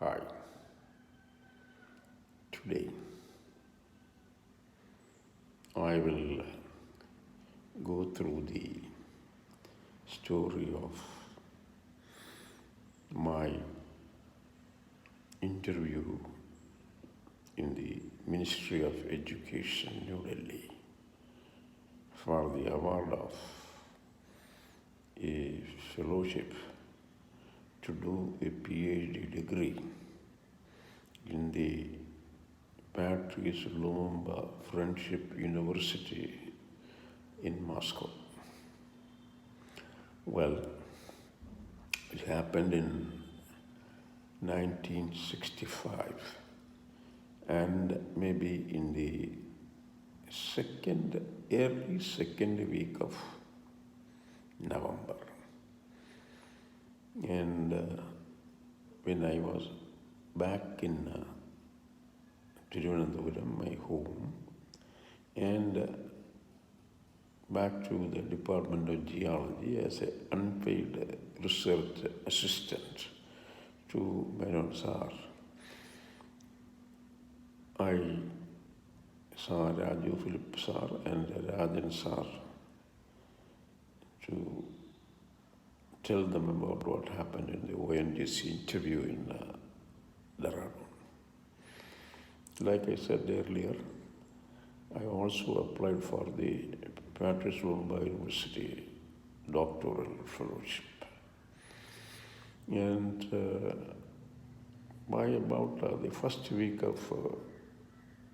Hi, today I will go through the story of my interview in the Ministry of Education, New Delhi, for the award of a fellowship to do a PhD degree in the Patrice Lumumba Friendship University in Moscow. Well, it happened in 1965 and maybe in the early second week of November. And when I was back in Thrivikramji, my home, and back to the Department of Geology as an unpaid research assistant to Menon Sir. I saw Raju Philip Sir and Rajan Sir to tell them about what happened in the ONGC interview in Dehradun. Like I said earlier, I also applied for the Patrice Lumumba University doctoral fellowship. And by about the first week of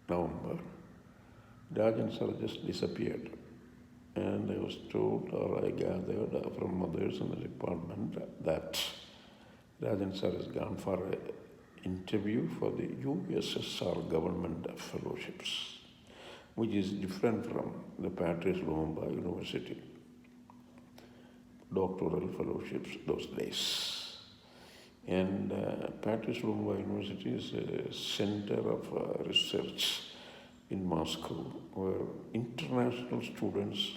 November, Rajan sir just disappeared. And I was told, or I gathered from others in the department, that Rajan sir has gone for an interview for the USSR government fellowships, which is different from the Patrice Lumumba University doctoral fellowships those days. And Patrice Lumumba University is a center of research in Moscow, where international students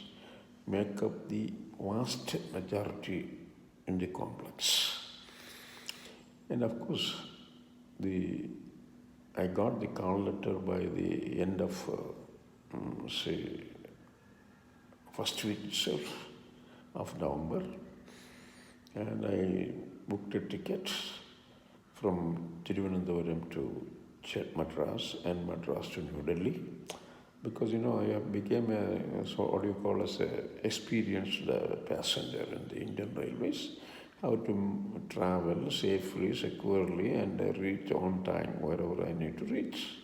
make up the vast majority in the complex. And of course, I got the call letter by the end of, first week itself of November, and I booked a ticket from Thiruvananthapuram to Madras and Madras to New Delhi, because I became as a experienced passenger in the Indian Railways, how to travel safely, securely, and reach on time wherever I need to reach.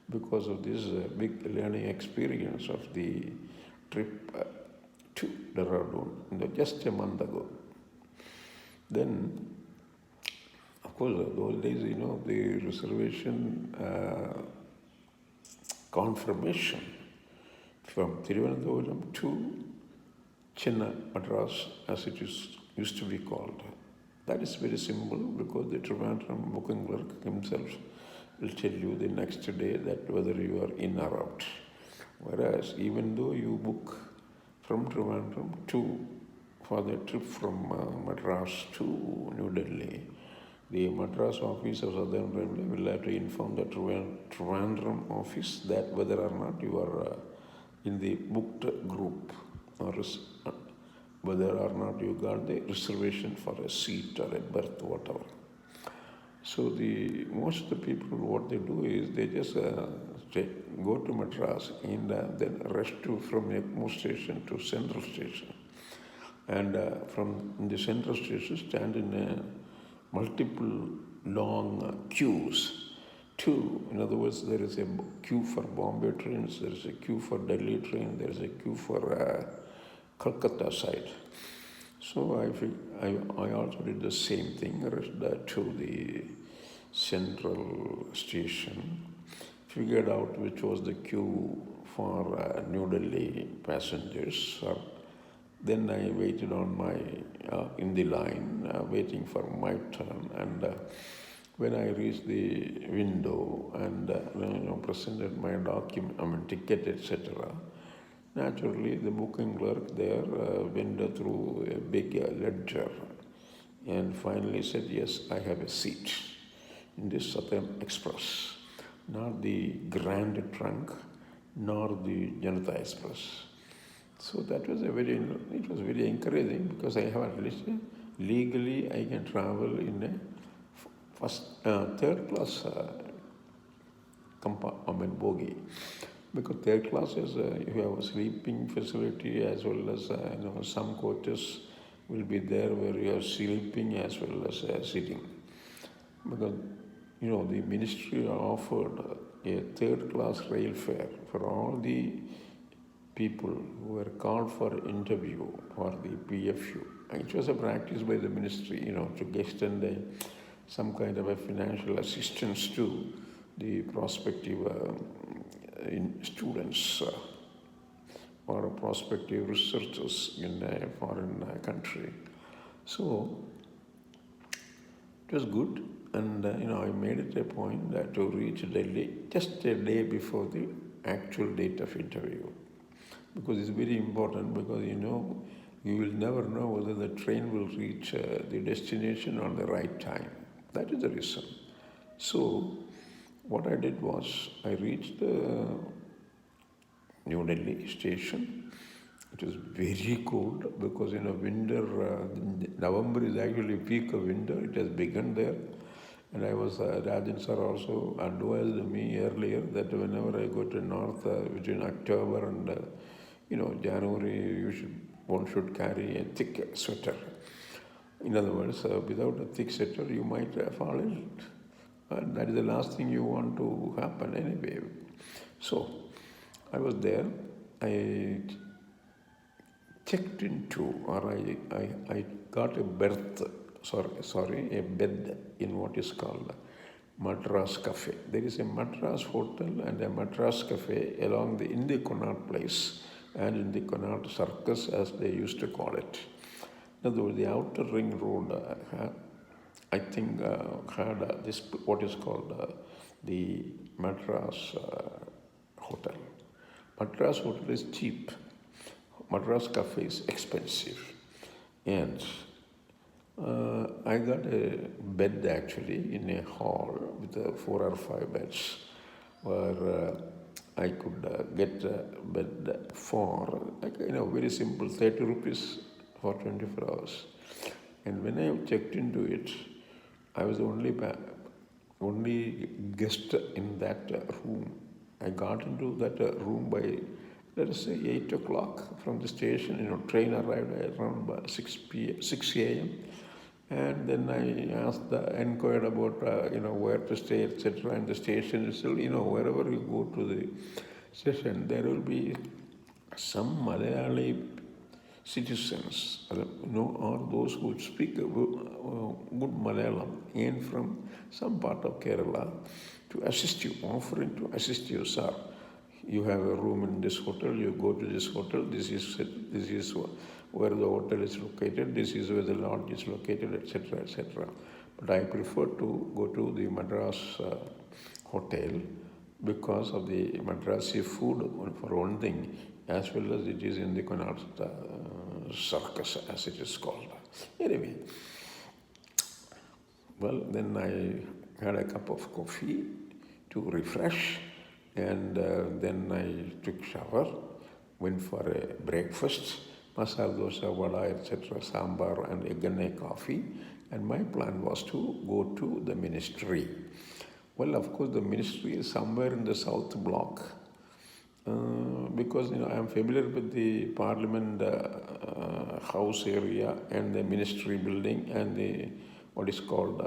Because of this big learning experience of the trip to Dehradun just a month ago. Then, of course, those days, the reservation confirmation from Thiruvananthapuram to Chennai, Madras, as it used to be called. That is very simple, because the Trivandrum booking clerk himself will tell you the next day that whether you are in or out. Whereas even though you book from Trivandrum for the trip from Madras to New Delhi, the Madras office of Southern Railway will have to inform the Trivandrum office that whether or not you are in the booked group, or whether or not you got the reservation for a seat or a berth, whatever. So most of the people, what they do is they just go to Madras and then rush from Ekmo station to Central Station. And from the Central Station, stand in multiple long queues. In other words, there is a queue for Bombay trains, there is a queue for Delhi train, there is a queue for Kolkata side. So I also did the same thing, rushed to the Central Station, figured out which was the queue for New Delhi passengers. Then I waited in the line, waiting for my turn. And when I reached the window and presented my ticket, etc., naturally the booking clerk there went through a big ledger and finally said, yes, I have a seat. in the Southern Express, not the Grand Trunk, nor the Janata Express. So that was it was very encouraging because I have at least legally I can travel in a third class compartment bogie. Because third class is you have a sleeping facility as well as some coaches will be there where you are sleeping as well as sitting. Because the ministry offered a third class rail fare for all the people who were called for interview for the PFU. It was a practice by the ministry, to extend some kind of a financial assistance to the prospective students or prospective researchers in a foreign country. So it was good, and I made it a point to reach Delhi just a day before the actual date of interview, because it's very important, because you will never know whether the train will reach the destination on the right time. That is the reason. So what I did was I reached New Delhi station. It was very cold because winter, November is actually peak of winter. It has begun there. And I was, Rajan sir also advised me earlier that whenever I go to north between October and January, one should carry a thick sweater. In other words, without a thick sweater, you might fall ill. And that is the last thing you want to happen anyway. So I was there. I checked into, or I got a berth, a bed in what is called Madras Cafe. There is a Madras hotel and a Madras Cafe along in the Connaught Place and in the Connaught Circus, as they used to call it. In other words, the outer ring road had this, what is called the Madras Hotel. Madras Hotel is cheap. Madras Cafe is expensive. And I got a bed actually in a hall with 4 or 5 beds where I could get a bed for very simple 30 rupees for 24 hours. And when I checked into it, I was the only guest in that room. I got into that room by, let us say, 8 o'clock from the station. Train arrived at around 6 a.m. And then I inquired about, where to stay, etc. And the station is still, wherever you go to the station, there will be some Malayali citizens, or those who speak good Malayalam and from some part of Kerala to assist you, offering to assist you, sir. You have a room in this hotel, you go to this hotel, this is where the hotel is located, this is where the lodge is located, etc., etc. But I prefer to go to the Madras hotel because of the Madrasi food, for one thing, as well as it is in the Connaught Circus, as it is called. Anyway, well, then I had a cup of coffee to refresh, and then I took shower, went for a breakfast, masala dosa, vada, etc., sambar, and egg and coffee. And my plan was to go to the ministry. Well, of course, the ministry is somewhere in the south block. Because I am familiar with the Parliament house area and the ministry building and the what is called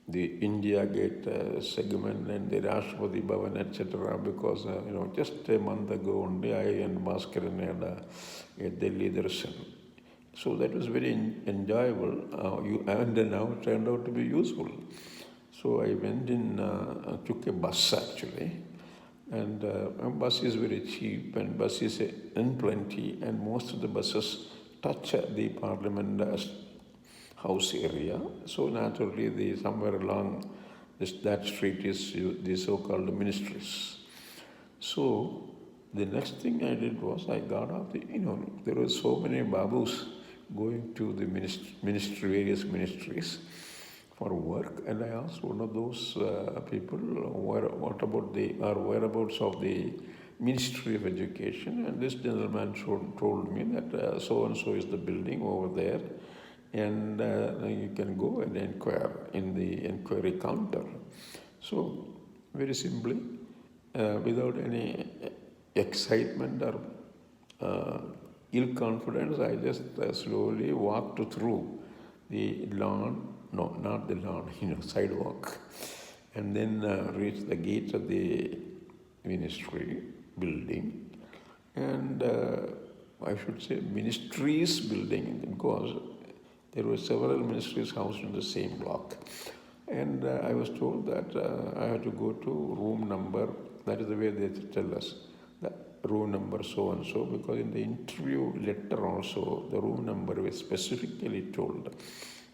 the India Gate segment and the Rashtrapati Bhavan, etc. Because just a month ago only I and Bhaskaran had a Delhi darshan. So that was very enjoyable, and now it turned out to be useful. So I went in, took a bus actually. And bus is very cheap, and bus is in plenty, and most of the buses touch the Parliament house area. So naturally, somewhere along that street is the so-called ministries. So the next thing I did was I got off there were so many babus going to the various ministries. for work, and I asked one of those people, what about the whereabouts of the Ministry of Education, and this gentleman told me that so and so is the building over there, and you can go and inquire in the inquiry counter. So very simply, without any excitement or ill confidence, I just slowly walked through the lawn, no, not the lawn, sidewalk, and then reached the gates of the ministry building, and I should say ministries building, because there were several ministries housed in the same block. And I was told that I had to go to room number, that is the way they tell us, the room number so and so, because in the interview letter also the room number was specifically told,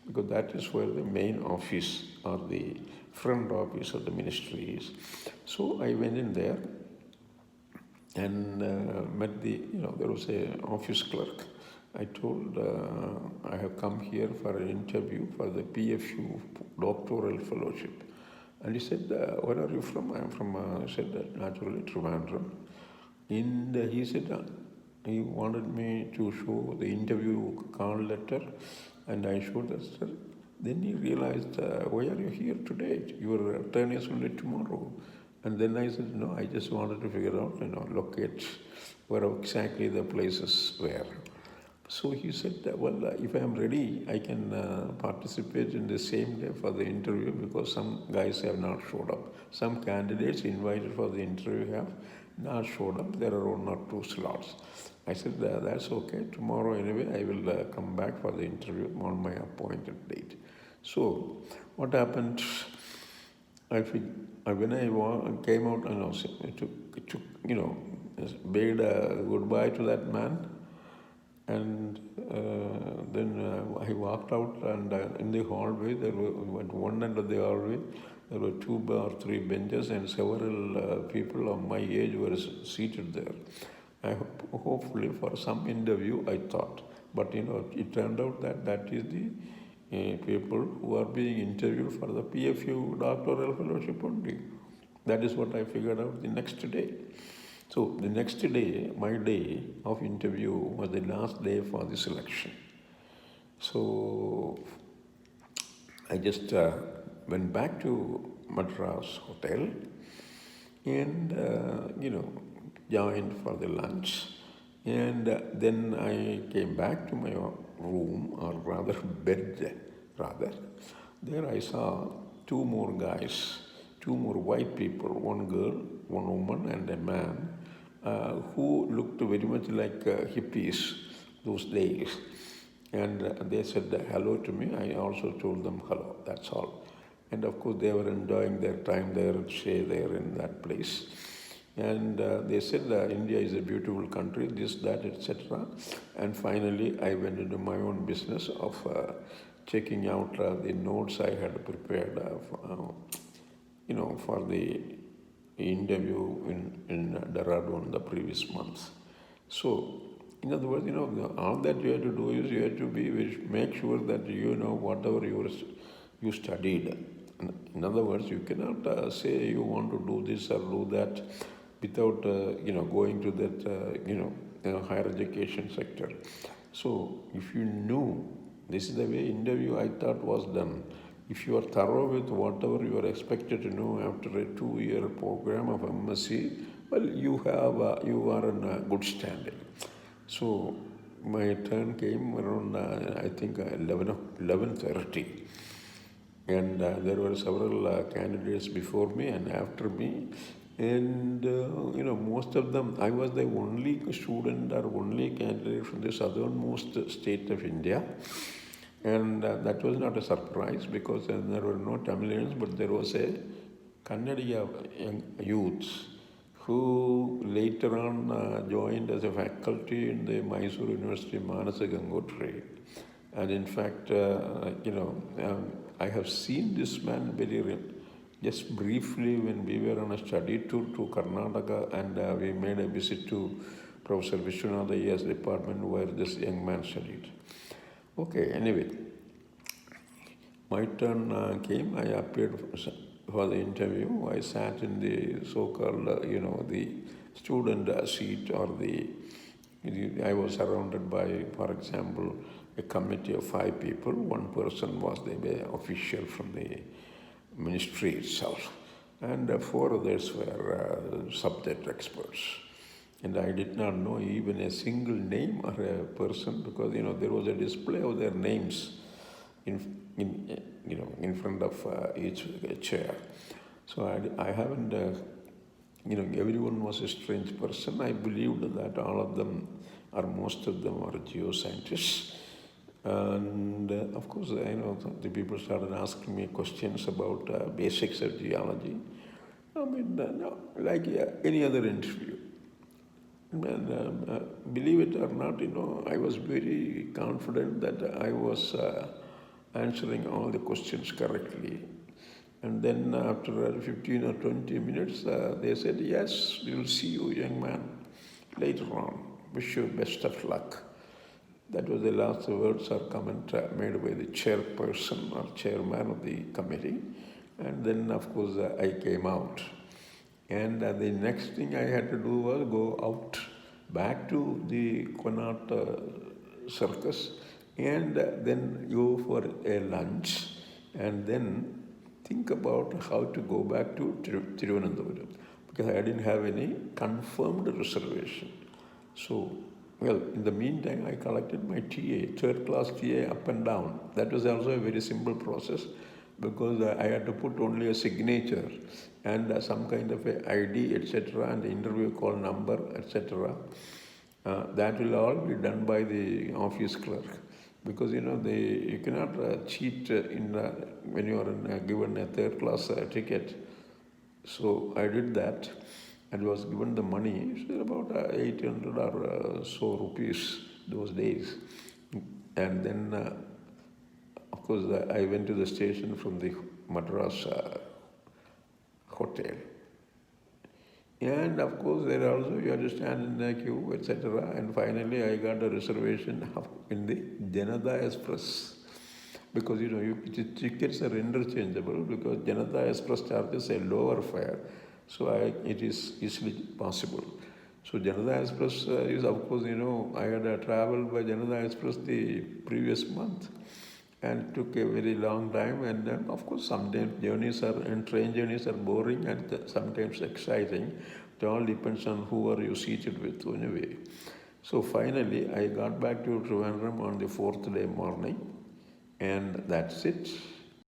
because that is where the main office or the front office of the ministry is. So I went in there and met there was an office clerk. I told I have come here for an interview for the PFU doctoral fellowship. And he said, where are you from? I am from, I said, naturally, Trivandrum. And he said, he wanted me to show the interview call letter, and I showed that, sir. Then he realized, why are you here today? Your turn is only tomorrow. And then I said, no, I just wanted to figure out, locate where exactly the places were. So he said, well, if I am ready, I can participate in the same day for the interview, because some guys have not showed up. Some candidates invited for the interview have not showed up. There are 1 or 2 slots. I said, that's okay. Tomorrow anyway, I will come back for the interview on my appointed date. So what happened, when I came out, I bade goodbye to that man. And then I walked out, and in the hallway, there were, at one end of the hallway, there were 2 or 3 benches, and several people of my age were seated there. Hopefully for some interview, I thought. But it turned out that is the people who are being interviewed for the PFU doctoral fellowship only. That is what I figured out the next day. So the next day, my day of interview was the last day for the selection. So I just went back to Madras Hotel and, joined for the lunch. And then I came back to my room, or rather bed, rather. There I saw 2 more guys, 2 more white people, 1 girl, 1 woman, and a man, who looked very much like hippies those days. And they said hello to me. I also told them hello, that's all. And of course, they were enjoying their time there, stay there in that place. And they said India is a beautiful country, this, that, etc. And finally, I went into my own business of checking out the notes I had prepared for the interview in Dehradun the previous month. So, in other words, all that you have to do is you have to make sure that you know whatever you studied. In other words, you cannot say you want to do this or do that without going to that higher education sector. So, if you knew this is the way interview I thought was done. If you are thorough with whatever you are expected to know after a 2-year program of MSc, well, you are in good standing. So my turn came around, I think, 11:30. And there were several candidates before me and after me. And, most of them, I was the only student or only candidate from the southernmost state of India. And that was not a surprise, because there were no Tamilians, but there was a Kannadiya young youths who later on joined as a faculty in the Mysore University Manasa Gangotri. And in fact, I have seen this man just briefly when we were on a study tour to Karnataka, and we made a visit to Professor Vishwanath Iyer's department where this young man studied. Okay, anyway, my turn came. I appeared for the interview. I sat in the so-called, the student seat, or I was surrounded by, for example, a committee of 5 people. One person was the official from the ministry itself, and 4 others were subject experts. And I did not know even a single name or a person, because there was a display of their names in front of each chair. So I haven't. Everyone was a strange person. I believed that all of them, or most of them, are geoscientists. And of course, the people started asking me questions about basics of geology. I mean, no, like any other interview. And believe it or not, I was very confident that I was answering all the questions correctly. And then after 15 or 20 minutes, they said, yes, we will see you, young man, later on. Wish you best of luck. That was the last words or comment made by the chairperson or chairman of the committee. And then, of course, I came out. And the next thing I had to do was go out back to the Connaught circus, and then go for a lunch, and then think about how to go back to Thiruvananthapuram, because I didn't have any confirmed reservation. So, well, in the meantime, I collected my TA, third class TA, up and down. That was also a very simple process, because I had to put only a signature and some kind of a ID, etc., and the interview call number, etc. That will all be done by the office clerk, because you cannot cheat when you are given a third class ticket. So I did that and was given the money. It was about 800 or so rupees those days. And then, of course, I went to the station from the Madras hotel. And of course, there also you have to stand in the queue, etc. And finally, I got a reservation in the Janata Express, because tickets are interchangeable, because Janata Express charges a lower fare, so it is easily possible. So Janata Express is, of course, I had traveled by Janata Express the previous month, and it took a very long time. And then, of course, sometimes train journeys are boring and sometimes exciting. It all depends on who are you seated with anyway. So finally, I got back to Trivandrum on the 4th day morning, and that's it.